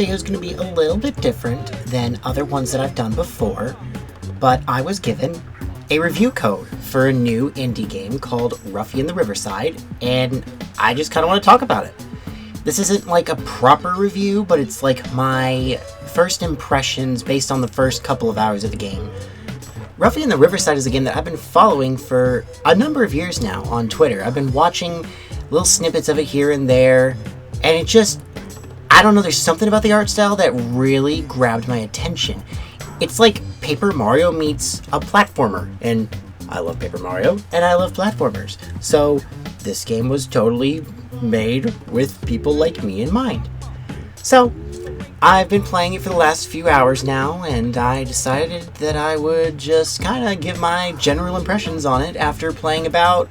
video is going to be a little bit different than other ones that I've done before, but I was given a review code for a new indie game called Ruffy and the Riverside, and I just kind of want to talk about it. This isn't like a proper review, but it's like my first impressions based on the first couple of hours of the game. Ruffy and the Riverside is a game that I've been following for a number of years now on Twitter. I've been watching little snippets of it here and there, and it just, I don't know, there's something about the art style that really grabbed my attention. It's like Paper Mario meets a platformer, and I love Paper Mario, and I love platformers. So this game was totally made with people like me in mind. So I've been playing it for the last few hours now, and I decided that I would just kind of give my general impressions on it after playing about,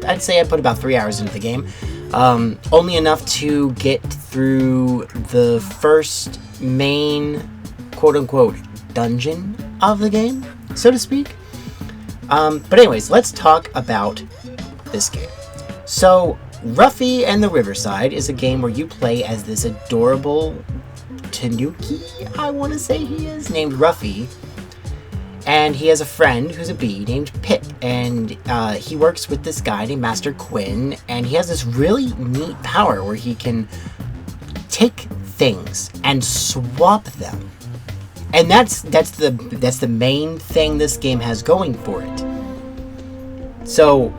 I'd say I put about 3 hours into the game. Only enough to get through the first main, quote-unquote, dungeon of the game, so to speak. But anyways, let's talk about this game. So, Ruffy and the Riverside is a game where you play as this adorable Tanuki, I want to say he is, named Ruffy. And he has a friend who's a bee named Pip, and he works with this guy named Master Quinn, and he has this really neat power where he can take things and swap them. And that's the main thing this game has going for it. So,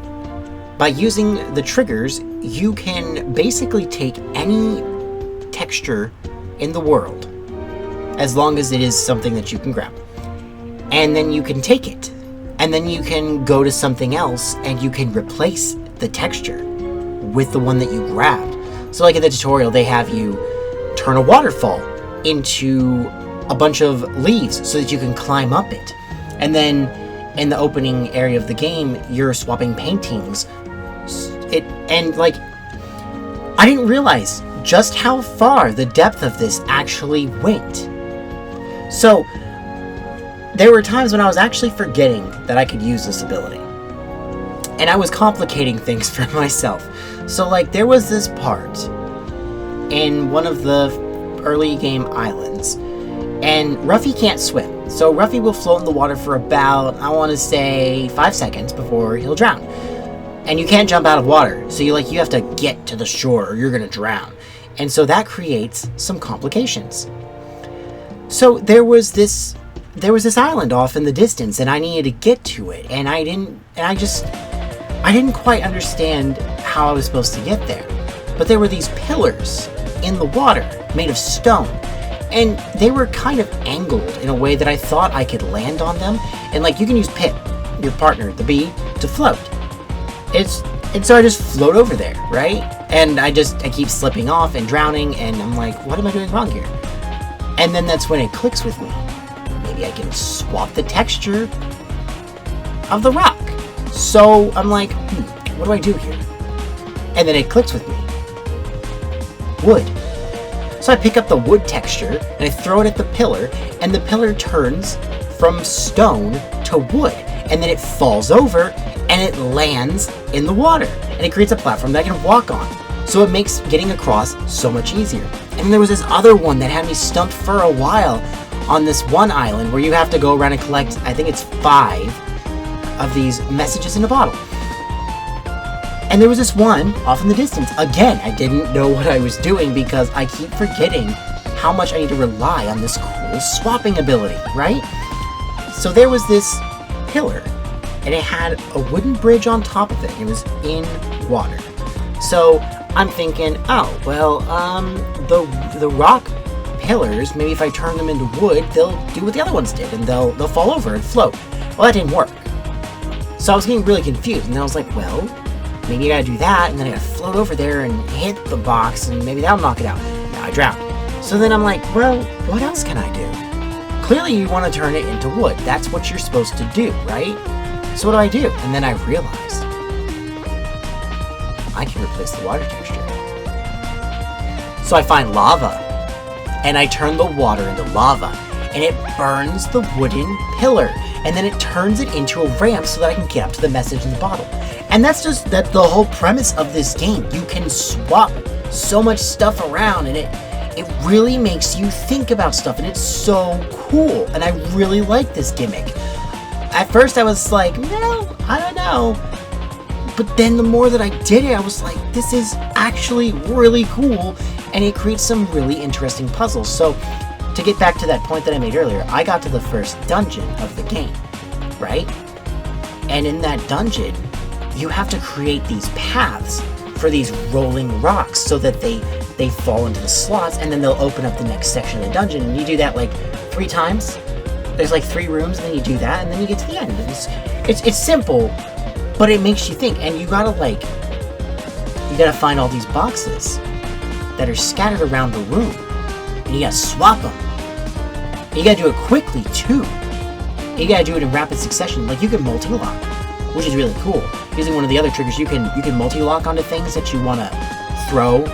by using the triggers, you can basically take any texture in the world, as long as it is something that you can grab. And then you can take it, and then you can go to something else, and you can replace the texture with the one that you grabbed. So like in the tutorial, they have you turn a waterfall into a bunch of leaves so that you can climb up it. And then in the opening area of the game, you're swapping paintings. I didn't realize just how far the depth of this actually went. So there were times when I was actually forgetting that I could use this ability, and I was complicating things for myself. So like there was this part in one of the early game islands, and Ruffy can't swim. So Ruffy will float in the water for about, I want to say, 5 seconds before he'll drown. And you can't jump out of water, so you have to get to the shore or you're gonna drown. And so that creates some complications. So there was this island off in the distance, and I needed to get to it, and I didn't quite understand how I was supposed to get there. But there were these pillars in the water made of stone, and they were kind of angled in a way that I thought I could land on them. And like you can use Pip, your partner, the bee, to float. And so I just float over there, right? And I keep slipping off and drowning, and I'm like, what am I doing wrong here? And then that's when it clicks with me. Maybe I can swap the texture of the rock. So I'm like, what do I do here? And then it clicks with me. Wood. So I pick up the wood texture, and I throw it at the pillar, and the pillar turns from stone to wood. And then it falls over, and it lands in the water. And it creates a platform that I can walk on. So it makes getting across so much easier. And then there was this other one that had me stumped for a while on this one island where you have to go around and collect, I think it's 5 of these messages in a bottle. And there was this one off in the distance. Again, I didn't know what I was doing because I keep forgetting how much I need to rely on this cool swapping ability, right? So there was this pillar, and it had a wooden bridge on top of it. It was in water. So I'm thinking, oh, well, the rock pillars, maybe if I turn them into wood, they'll do what the other ones did, and they'll fall over and float. Well, that didn't work. So I was getting really confused, and then I was like, well, maybe I gotta do that, and then I gotta float over there and hit the box, and maybe that'll knock it out. Now I drowned. So then I'm like, well, what else can I do? Clearly you want to turn it into wood. That's what you're supposed to do, right? So what do I do? And then I realized I can replace the water texture. So I find lava, and I turn the water into lava, and it burns the wooden pillar, and then it turns it into a ramp so that I can get up to the message in the bottle. And that's the whole premise of this game. You can swap so much stuff around, and it really makes you think about stuff, and it's so cool, and I really like this gimmick. At first I was like, no, I don't know. But then the more that I did it, I was like, this is actually really cool, and it creates some really interesting puzzles. So, to get back to that point that I made earlier, I got to the first dungeon of the game, right? And in that dungeon, you have to create these paths for these rolling rocks so that they fall into the slots, and then they'll open up the next section of the dungeon, and you do that like 3 times. There's like 3 rooms, and then you do that, and then you get to the end. It's simple, but it makes you think, and you gotta find all these boxes that are scattered around the room, and you gotta swap them. And you gotta do it quickly too. And you gotta do it in rapid succession. Like, you can multi-lock, which is really cool. Using one of the other triggers, you can multi-lock onto things that you wanna throw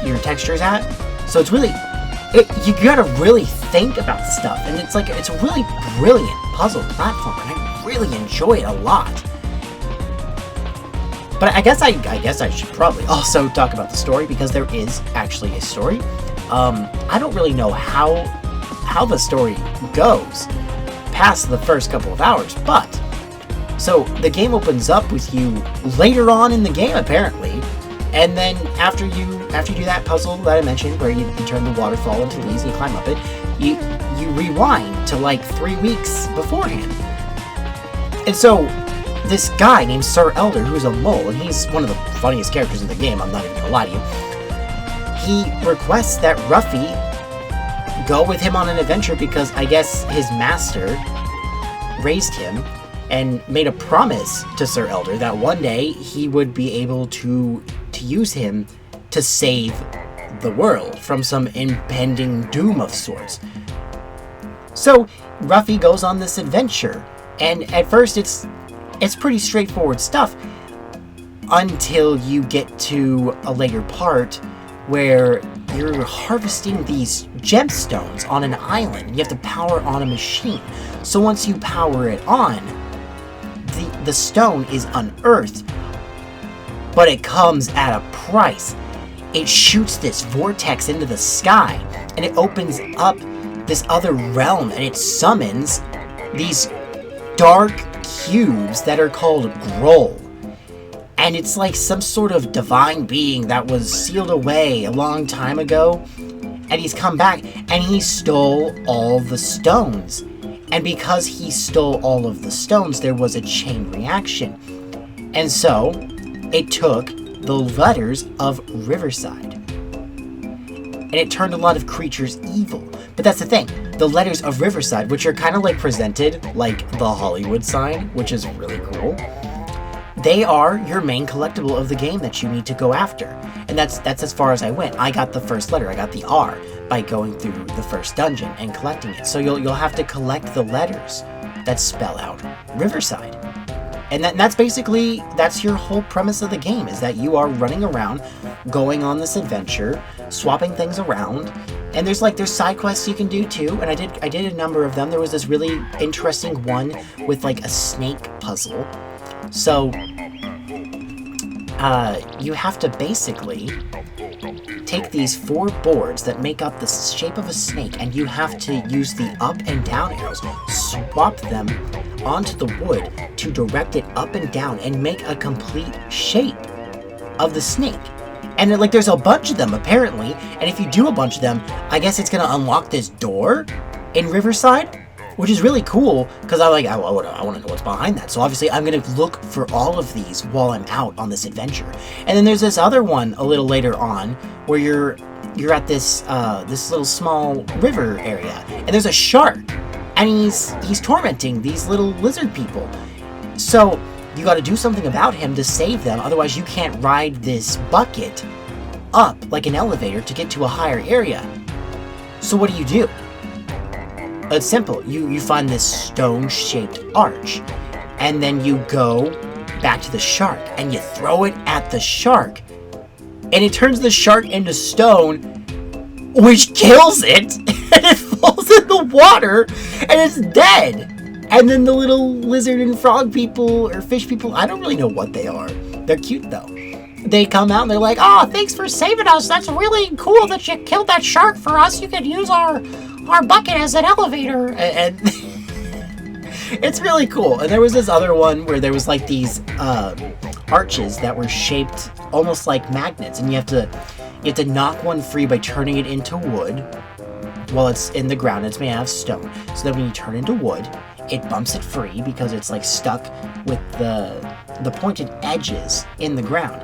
your textures at. So it's really, you gotta really think about stuff, and it's a really brilliant puzzle platform, and I really enjoy it a lot. But I guess I should probably also talk about the story, because there is actually a story. I don't really know how the story goes past the first couple of hours, but so the game opens up with you later on in the game, apparently, and then after you do that puzzle that I mentioned, where you turn the waterfall into leaves and you climb up it, you rewind to like 3 weeks beforehand. And so this guy named Sir Elder, who's a mole, and he's one of the funniest characters in the game, I'm not even gonna lie to you, he requests that Ruffy go with him on an adventure, because I guess his master raised him and made a promise to Sir Elder that one day he would be able to use him to save the world from some impending doom of sorts. So Ruffy goes on this adventure, and at first it's pretty straightforward stuff until you get to a later part where you're harvesting these gemstones on an island. You have to power on a machine. So once you power it on, the stone is unearthed, but it comes at a price. It shoots this vortex into the sky, and it opens up this other realm, and it summons these dark cubes that are called Groll. And it's like some sort of divine being that was sealed away a long time ago, and he's come back, and he stole all the stones. And because he stole all of the stones, there was a chain reaction. And so, it took the letters of Riverside, and it turned a lot of creatures evil. But that's the thing, the letters of Riverside, which are kind of like presented like the Hollywood sign, which is really cool, they are your main collectible of the game that you need to go after. And that's as far as I went. I got the first letter, I got the R, by going through the first dungeon and collecting it. So you'll have to collect the letters that spell out Riverside. And that's your whole premise of the game, is that you are running around, going on this adventure, swapping things around, and there's side quests you can do too, and I did a number of them. There was this really interesting one with like a snake puzzle. So, you have to basically take these 4 boards that make up the shape of a snake, and you have to use the up and down arrows, swap them onto the wood to direct it up and down and make a complete shape of the snake. And there's a bunch of them apparently, and if you do a bunch of them, I guess it's gonna unlock this door in Riverside, which is really cool, because I want to know what's behind that. So obviously I'm going to look for all of these while I'm out on this adventure. And then there's this other one a little later on where you're at this little small river area, and there's a shark, and he's tormenting these little lizard people. So you got to do something about him to save them, otherwise you can't ride this bucket up like an elevator to get to a higher area. So what do? It's simple. You find this stone-shaped arch, and then you go back to the shark, and you throw it at the shark, and it turns the shark into stone, which kills it, and it falls in the water, and it's dead. And then the little lizard and frog people, or fish people, I don't really know what they are. They're cute, though. they come out and they're like, "Oh, thanks for saving us. That's really cool that you killed that shark for us. You could use our bucket as an elevator." And it's really cool. And there was this other one where there was like these arches that were shaped almost like magnets, and you have to knock one free by turning it into wood while it's in the ground. It's made out of stone. So that when you turn into wood, it bumps it free because it's like stuck with the pointed edges in the ground.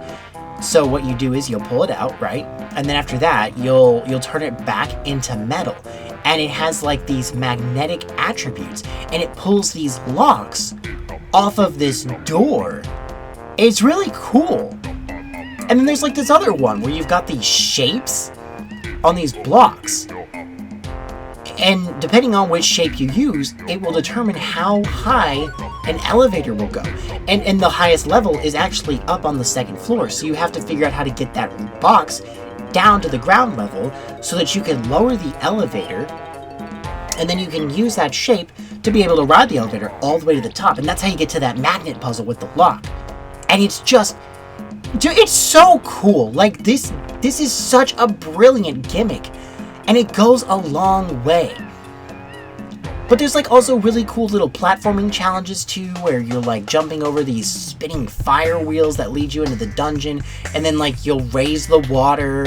So what you do is you'll pull it out, right? And then after that, you'll turn it back into metal. And it has like these magnetic attributes, and it pulls these locks off of this door. It's really cool. And then there's like this other one where you've got these shapes on these blocks. And depending on which shape you use, it will determine how high an elevator will go. And the highest level is actually up on the second floor. So you have to figure out how to get that box down to the ground level so that you can lower the elevator. And then you can use that shape to be able to ride the elevator all the way to the top. And that's how you get to that magnet puzzle with the lock. And it's just... it's so cool. Like, this is such a brilliant gimmick. And it goes a long way. But there's like also really cool little platforming challenges too, where you're like jumping over these spinning fire wheels that lead you into the dungeon, and then like you'll raise the water,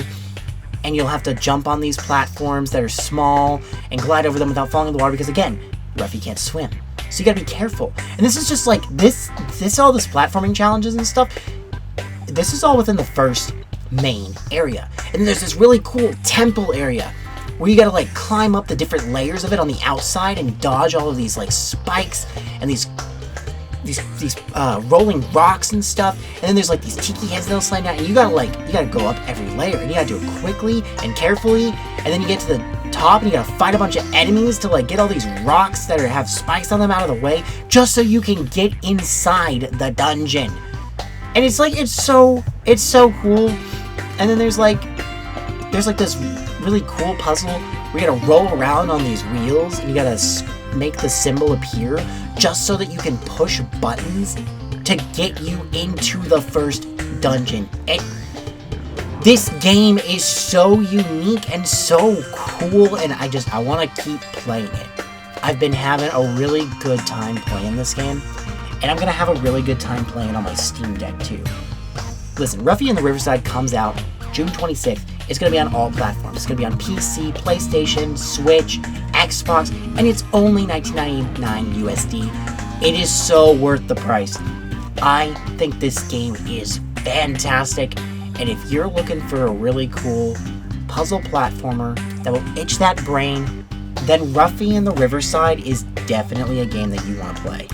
and you'll have to jump on these platforms that are small and glide over them without falling in the water, because again, Ruffy can't swim. So you gotta be careful. And this is just like, all this platforming challenges and stuff, this is all within the first main area. And then there's this really cool temple area where you gotta like climb up the different layers of it on the outside and dodge all of these like spikes and these rolling rocks and stuff. And then there's like these tiki heads that'll slide down, and you gotta go up every layer, and you gotta do it quickly and carefully. And then you get to the top and you gotta fight a bunch of enemies to like get all these rocks that have spikes on them out of the way, just so you can get inside the dungeon. And it's so cool. And then there's like this really cool puzzle where you gotta roll around on these wheels, and you gotta make the symbol appear just so that you can push buttons to get you into the first dungeon. And this game is so unique and so cool, and I want to keep playing it. I've been having a really good time playing this game, and I'm gonna have a really good time playing it on my Steam Deck too. Listen, Ruffy and the Riverside comes out June 26th. It's going to be on all platforms. It's going to be on PC, PlayStation, Switch, Xbox, and it's only $19.99 USD. It is so worth the price. I think this game is fantastic, and if you're looking for a really cool puzzle platformer that will itch that brain, then Ruffy and the Riverside is definitely a game that you want to play.